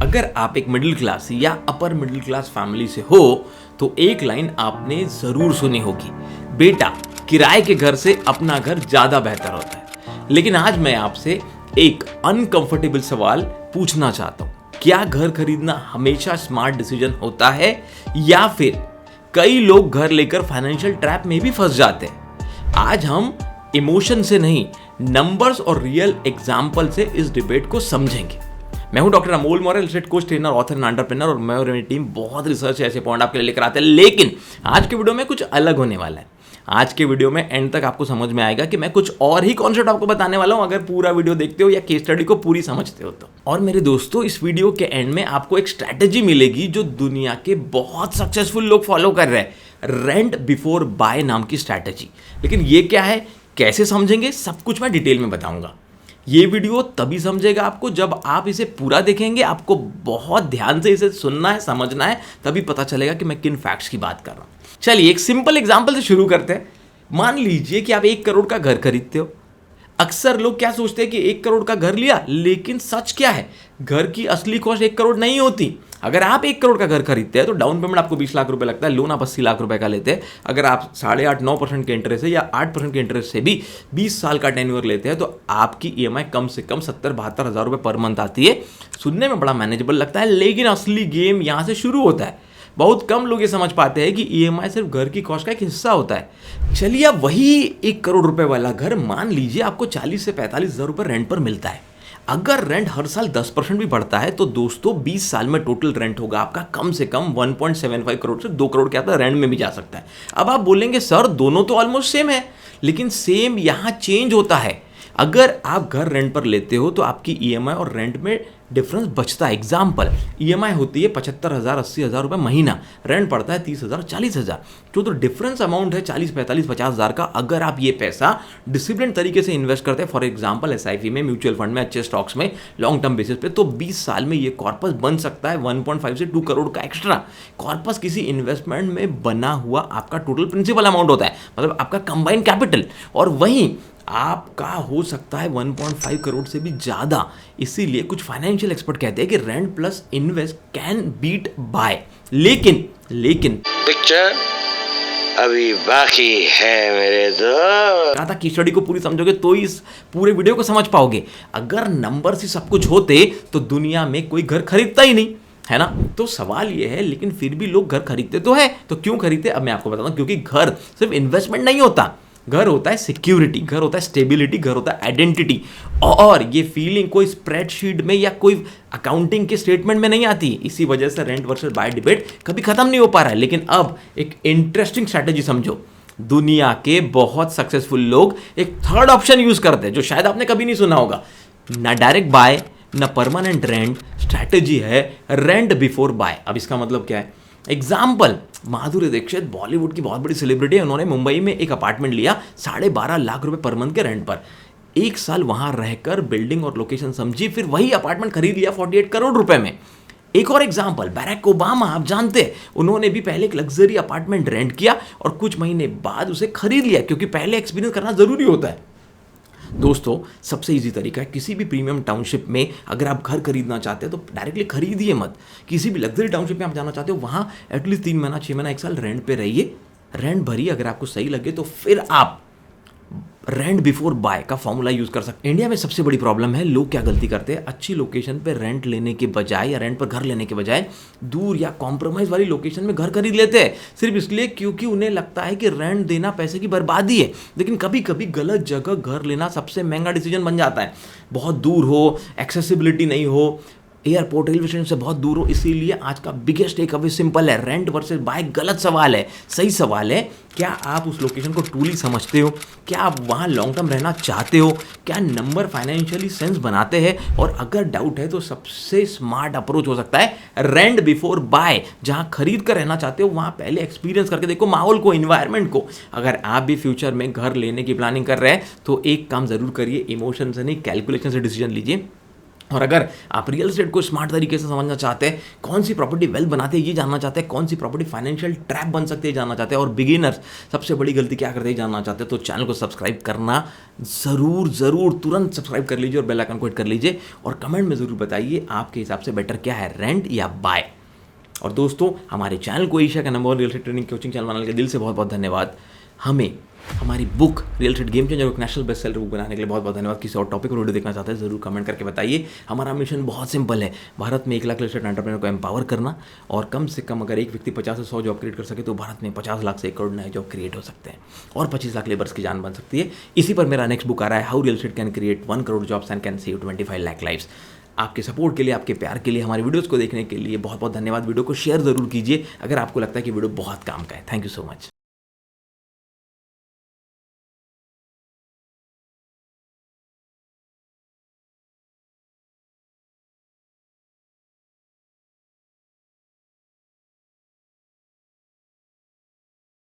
अगर आप एक मिडिल क्लास या अपर मिडिल क्लास फैमिली से हो तो एक लाइन आपने जरूर सुनी होगी, बेटा किराए के घर से अपना घर ज्यादा बेहतर होता है। लेकिन आज मैं आपसे एक अनकंफर्टेबल सवाल पूछना चाहता हूं, क्या घर खरीदना हमेशा स्मार्ट डिसीजन होता है या फिर कई लोग घर लेकर फाइनेंशियल ट्रैप में भी फंस जाते हैं। आज हम इमोशन से नहीं, नंबर्स और रियल एग्जाम्पल से इस डिबेट को समझेंगे। मैं हूं doctor Amol Maurya, estate coach, trainer, author and entrepreneur, और मैं और मेरी टीम बहुत रिसर्च ऐसे पॉइंट आपके लिए लेकर आते हैं। लेकिन आज के वीडियो में कुछ अलग होने वाला है। आज के वीडियो में एंड तक आपको समझ में आएगा कि मैं कुछ और ही कॉन्सेप्ट आपको बताने वाला हूं, अगर पूरा वीडियो देखते हो या केस स्टडी को पूरी समझते हो तो। और मेरे दोस्तों, इस वीडियो के एंड में आपको एक स्ट्रैटेजी मिलेगी जो दुनिया के बहुत सक्सेसफुल लोग फॉलो कर रहे हैं, रेंट बिफोर बाय नाम की स्ट्रैटेजी। लेकिन ये क्या है, कैसे समझेंगे, सब कुछ मैं डिटेल में बताऊंगा। ये वीडियो तभी समझेगा आपको जब आप इसे पूरा देखेंगे। आपको बहुत ध्यान से इसे सुनना है, समझना है, तभी पता चलेगा कि मैं किन फैक्ट्स की बात कर रहा हूं। चलिए एक सिंपल एग्जांपल से शुरू करते हैं। मान लीजिए कि आप 1 करोड़ का घर खरीदते हो। अक्सर लोग क्या सोचते हैं कि 1 करोड़ का घर लिया, लेकिन सच क्या है, घर की असली कॉस्ट 1 करोड़ नहीं होती। अगर आप 1 करोड़ का घर खरीदते हैं तो डाउन पेमेंट आपको 20 लाख रुपए लगता है, लोन आप 80 लाख रुपए का लेते हैं। अगर आप 8.5-9% के इंटरेस्ट से या 8% के इंटरेस्ट से भी 20 साल का टेन्योर लेते हैं तो आपकी ईएमआई कम से कम 70-72 हज़ार रुपये पर मंथ आती है। सुनने में बड़ा मैनेजेबल लगता है, लेकिन असली गेम यहाँ से शुरू होता है। बहुत कम लोग ये समझ पाते हैं कि ईएमआई सिर्फ घर की कॉस्ट का एक हिस्सा होता है। चलिए अब वही 1 करोड़ रुपए वाला घर मान लीजिए आपको 40 से 45 हज़ार रुपये रेंट पर मिलता है। अगर रेंट हर साल 10% भी बढ़ता है तो दोस्तों 20 साल में टोटल रेंट होगा आपका कम से कम 1.75 करोड़ से 2 करोड़ के आता रेंट में भी जा सकता है। अब आप बोलेंगे सर दोनों तो ऑलमोस्ट सेम है, लेकिन सेम यहां चेंज होता है। अगर आप घर रेंट पर लेते हो तो आपकी ईएमआई और रेंट में डिफरेंस बचता है। एग्जाम्पल, ईएमआई होती है 75,000 80,000 रुपये महीना, रेंट पड़ता है 30,000 40,000, जो तो डिफरेंस अमाउंट है 40 45 50 हज़ार का। अगर आप ये पैसा डिसिप्लिन तरीके से इन्वेस्ट करते हैं, फॉर एग्जाम्पल एसआईपी में, म्यूचुअल फंड में, अच्छे स्टॉक्स में, लॉन्ग टर्म बेसिस पे, तो 20 साल में ये कॉर्पस बन सकता है 1.5 से 2 करोड़ का एक्स्ट्रा। कॉर्पस किसी इन्वेस्टमेंट में बना हुआ आपका टोटल प्रिंसिपल अमाउंट होता है, मतलब आपका कंबाइंड कैपिटल, और वहीं आपका हो सकता है 1.5 करोड़ से भी ज्यादा। इसीलिए कुछ फाइनेंशियल एक्सपर्ट कहते हैं कि rent plus invest can beat buy. लेकिन पिक्चर अभी बाकी है मेरे दोस्त। कहा था कि स्टडी को पूरी समझोगे तो इस पूरे वीडियो को समझ पाओगे। अगर नंबर से सब कुछ होते तो दुनिया में कोई घर खरीदता ही नहीं, है ना। तो सवाल ये है, लेकिन फिर भी लोग घर खरीदते तो है। तो क्यों खरीदते, अब मैं आपको बताता हूं। क्योंकि घर सिर्फ इन्वेस्टमेंट नहीं होता, घर होता है सिक्योरिटी, घर होता है स्टेबिलिटी, घर होता है आइडेंटिटी। और ये फीलिंग कोई स्प्रेडशीट में या कोई अकाउंटिंग के स्टेटमेंट में नहीं आती। इसी वजह से रेंट वर्सेस बाय डिबेट कभी खत्म नहीं हो पा रहा है। लेकिन अब एक इंटरेस्टिंग स्ट्रैटेजी समझो। दुनिया के बहुत सक्सेसफुल लोग एक थर्ड ऑप्शन यूज करते हैं जो शायद आपने कभी नहीं सुना होगा। ना डायरेक्ट बाय, ना परमानेंट रेंट, स्ट्रैटेजी है रेंट बिफोर बाय। अब इसका मतलब क्या है, एग्जाम्पल, माधुरी दीक्षित बॉलीवुड की बहुत बड़ी सेलिब्रिटी है। उन्होंने मुंबई में एक अपार्टमेंट लिया 12.5 लाख रुपए पर मंथ के रेंट पर। 1 साल वहां रहकर बिल्डिंग और लोकेशन समझी, फिर वही अपार्टमेंट खरीद लिया 48 करोड़ रुपए में। एक और एग्जाम्पल, बैराक ओबामा, आप जानते हैं, उन्होंने भी पहले एक लग्जरी अपार्टमेंट रेंट किया और कुछ महीने बाद उसे खरीद लिया, क्योंकि पहले एक्सपीरियंस करना जरूरी होता है। दोस्तों सबसे इजी तरीका है, किसी भी प्रीमियम टाउनशिप में अगर आप घर खरीदना चाहते हैं तो डायरेक्टली खरीदिए मत। किसी भी लग्जरी टाउनशिप में आप जाना चाहते हो, वहां एटलीस्ट 3 महीना 6 महीना 1 साल रेंट पे रहिए, रेंट भरिए। अगर आपको सही लगे तो फिर आप रेंट बिफोर बाय का फॉर्मूला यूज कर सकते हैं। इंडिया में सबसे बड़ी प्रॉब्लम है, लोग क्या गलती करते हैं, अच्छी लोकेशन पे रेंट लेने के बजाय या रेंट पर घर लेने के बजाय दूर या कॉम्प्रोमाइज वाली लोकेशन में घर खरीद लेते हैं, सिर्फ इसलिए क्योंकि उन्हें लगता है कि रेंट देना पैसे की बर्बादी है। लेकिन कभी कभी गलत जगह घर लेना सबसे महंगा डिसीजन बन जाता है। बहुत दूर हो, एक्सेसिबिलिटी नहीं हो, एयरपोर्ट, रेलवे स्टेशन से बहुत दूर हो। इसीलिए आज का बिगेस्ट टेक अवे सिंपल है, रेंट वर्सेस बाय गलत सवाल है, सही सवाल है क्या आप उस लोकेशन को ट्रूली समझते हो, क्या आप वहाँ लॉन्ग टर्म रहना चाहते हो, क्या नंबर फाइनेंशियली सेंस बनाते हैं। और अगर डाउट है तो सबसे स्मार्ट अप्रोच हो सकता है रेंट बिफोर बाय। जहाँ खरीद कर रहना चाहते हो वहाँ पहले एक्सपीरियंस करके देखो माहौल को, इन्वायरमेंट को। अगर आप भी फ्यूचर में घर लेने की प्लानिंग कर रहे हैं तो एक काम जरूर करिए, इमोशन से नहीं कैलकुलेशन से डिसीजन लीजिए। और अगर आप रियल एस्टेट को स्मार्ट तरीके से समझना चाहते हैं, कौन सी प्रॉपर्टी वेल बनाते हैं ये जानना चाहते हैं, कौन सी प्रॉपर्टी फाइनेंशियल ट्रैप बन सकती है जानना चाहते हैं, और बिगिनर्स सबसे बड़ी गलती क्या करते हैं जानना चाहते हैं, तो चैनल को सब्सक्राइब करना ज़रूर तुरंत सब्सक्राइब कर लीजिए और बेल आइकन को हिट कर लीजिए और कमेंट में ज़रूर बताइए आपके हिसाब से बेटर क्या है, रेंट या बाय। और दोस्तों, हमारे चैनल को एशिया का number 1 real estate training coaching channel बनाने के दिल से बहुत बहुत धन्यवाद। हमें हमारी book real estate game changer, एक नेशनल बेस्ट सेलर बुक बनाने के लिए बहुत बहुत धन्यवाद। किसी और टॉपिक पर वीडियो देखना चाहते हैं ज़रूर कमेंट करके बताइए। हमारा मिशन बहुत सिंपल है, भारत में 1 लाख रियल एस्टेट एंटरप्रेन्योर को एम्पावर करना, और कम से कम अगर एक व्यक्ति 50 से 100 जॉब क्रिएट कर सके तो भारत में 50 लाख से 1 करोड़ नए जॉब क्रिएट हो सकते हैं और 25 लाख लेबर्स की जान बन सकती है। इसी पर मेरा नेक्स्ट बुक आ रहा है, how real estate can create 1 crore jobs and can save 25 lakh lives. आपके सपोर्ट के लिए, आपके प्यार के लिए, हमारे वीडियोस को देखने के लिए बहुत बहुत धन्यवाद। वीडियो को शेयर ज़रूर कीजिए अगर आपको लगता है कि वीडियो बहुत काम का है। Thank you so much.